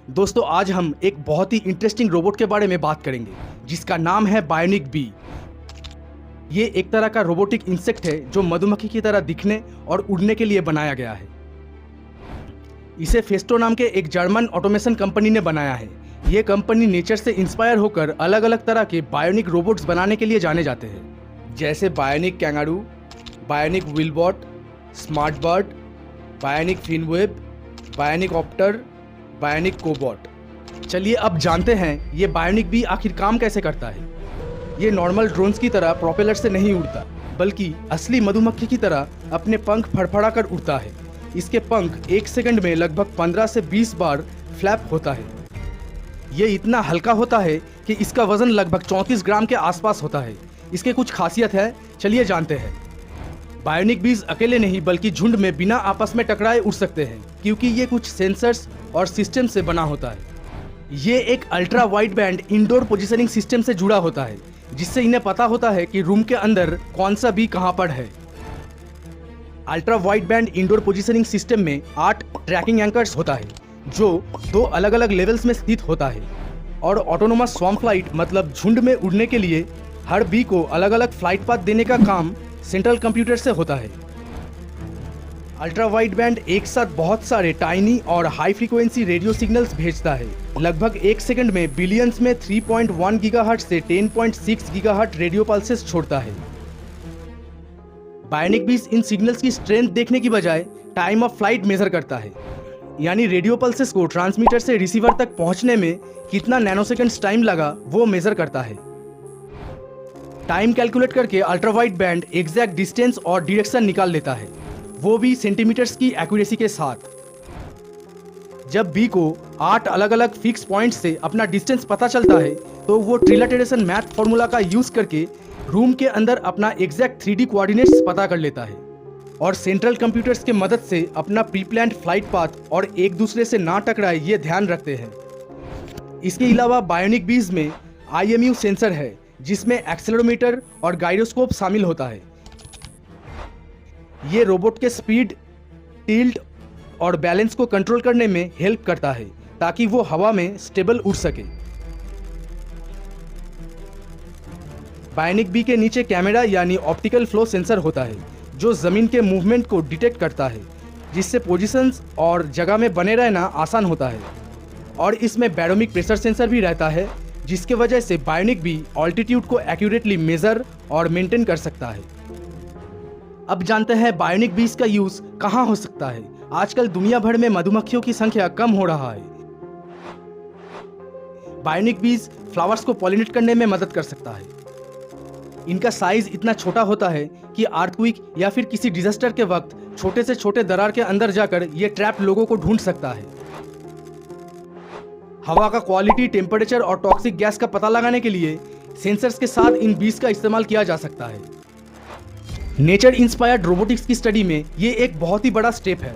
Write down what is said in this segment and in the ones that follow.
दोस्तों आज हम एक बहुत ही इंटरेस्टिंग रोबोट के बारे में बात करेंगे जिसका नाम है बायोनिक बी। ये एक तरह का रोबोटिक इंसेक्ट है जो मधुमक्खी की तरह दिखने और उड़ने के लिए बनाया गया है। इसे फेस्टो नाम के एक जर्मन ऑटोमेशन कंपनी ने बनाया है। ये कंपनी नेचर से इंस्पायर होकर अलग अलग तरह के बायोनिक रोबोट्स बनाने के लिए जाने जाते हैं, जैसे bionic kangaroo, bionic wheelbot, smart bird, bionic finwave, bionic opter, bionic cobot. चलिए अब जानते हैं ये बायोनिक बी आखिर काम कैसे करता है। ये नॉर्मल ड्रोन्स की तरह प्रोपेलर से नहीं उड़ता, बल्कि असली मधुमक्खी की तरह अपने पंख फड़फड़ा कर उड़ता है। इसके पंख एक सेकंड में लगभग 15 से 20 बार फ्लैप होता है। ये इतना हल्का होता है कि इसका वजन लगभग 34 ग्राम के आसपास होता है। इसके कुछ खासियत है, चलिए जानते हैं। बायोनिक बीज अकेले नहीं बल्कि झुंड में बिना आपस में टकराए उड़ सकते हैं, क्योंकि ये कुछ सेंसर्स और सिस्टम से बना होता है। ये एक ultra wide band indoor positioning system से जुड़ा होता है, जिससे इन्हें पता होता है कि रूम के अंदर कौन सा बी कहां पर है। Ultra wide band indoor positioning system में 8 ट्रैकिंग एंकर्स होता है, जो 2 अलग अलग लेवल्स में स्थित होता है। और ऑटोनोमस स्वॉर्म फ्लाइट मतलब झुंड में उड़ने के लिए हर बी को अलग अलग फ्लाइट पाथ देने का काम सेंट्रल कंप्यूटर से होता है। अल्ट्रा वाइड बैंड एक साथ बहुत सारे टाइनी और हाई फ्रीक्वेंसी रेडियो सिग्नल्स भेजता है। लगभग एक सेकंड में बिलियंस में 3.1 गीगाहर्ट्ज से 10.6 गीगाहर्ट्ज रेडियो पल्सेस छोड़ता है। बायोनिक बीज इन सिग्नल्स की स्ट्रेंथ देखने की बजाय टाइम ऑफ फ्लाइट मेजर करता है, यानी रेडियो पल्सेस को ट्रांसमीटर से रिसीवर तक पहुंचने में कितना नैनोसेकंड्स टाइम लगा वो मेजर करता है। टाइम कैलकुलेट करके ultra wide band exact distance और डायरेक्शन निकाल लेता है, वो भी सेंटीमीटर्स की एक्यूरेसी के साथ। जब बी को 8 अलग अलग फिक्स पॉइंट्स से अपना डिस्टेंस पता चलता है, तो वो ट्रिलाटेरेशन मैथ फॉर्मूला का यूज करके रूम के अंदर अपना एग्जैक्ट 3D कोऑर्डिनेट्स पता कर लेता है और सेंट्रल कंप्यूटर्स के मदद से अपना प्री प्लान्ड फ्लाइट पाथ और एक दूसरे से ना टकराए ये ध्यान रखते हैं। इसके अलावा बायोनिक बीज में IMU सेंसर है, जिसमें एक्सेलेरोमीटर और गाइरोस्कोप शामिल होता है। ये रोबोट के स्पीड, टिल्ट और बैलेंस को कंट्रोल करने में हेल्प करता है, ताकि वो हवा में स्टेबल उड़ सके। बायोनिक बी के नीचे कैमरा यानी ऑप्टिकल फ्लो सेंसर होता है, जो जमीन के मूवमेंट को डिटेक्ट करता है, जिससे पोजीशंस और जगह में बने रहना आसान होता है। और इसमें बैरोमिक प्रेशर सेंसर भी रहता है, जिसके वजह से बायोनिक बी ऑल्टीट्यूड को एक्यूरेटली मेजर और मेंटेन कर सकता है। अब जानते हैं बायोनिक बीज का यूज कहां हो सकता है। आजकल दुनिया भर में मधुमक्खियों की संख्या कम हो रहा है। बायोनिक बीज फ्लावर्स को पॉलिनेट करने में मदद कर सकता है। इनका साइज इतना छोटा होता है कि अर्थक्वेक या फिर किसी डिजास्टर के वक्त छोटे से छोटे दरार के अंदर जाकर ये ट्रैप लोगों को ढूंढ सकता है। हवा का क्वालिटी, टेम्परेचर और टॉक्सिक गैस का पता लगाने के लिए सेंसर्स के साथ इन बीज का इस्तेमाल किया जा सकता है। नेचर इंस्पायर्ड रोबोटिक्स की स्टडी में ये एक बहुत ही बड़ा स्टेप है।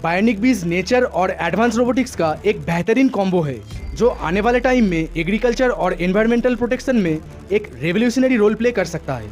बायोनिक बीज नेचर और एडवांस रोबोटिक्स का एक बेहतरीन कॉम्बो है, जो आने वाले टाइम में एग्रीकल्चर और एनवायरमेंटल प्रोटेक्शन में एक रेवोल्यूशनरी रोल प्ले कर सकता है।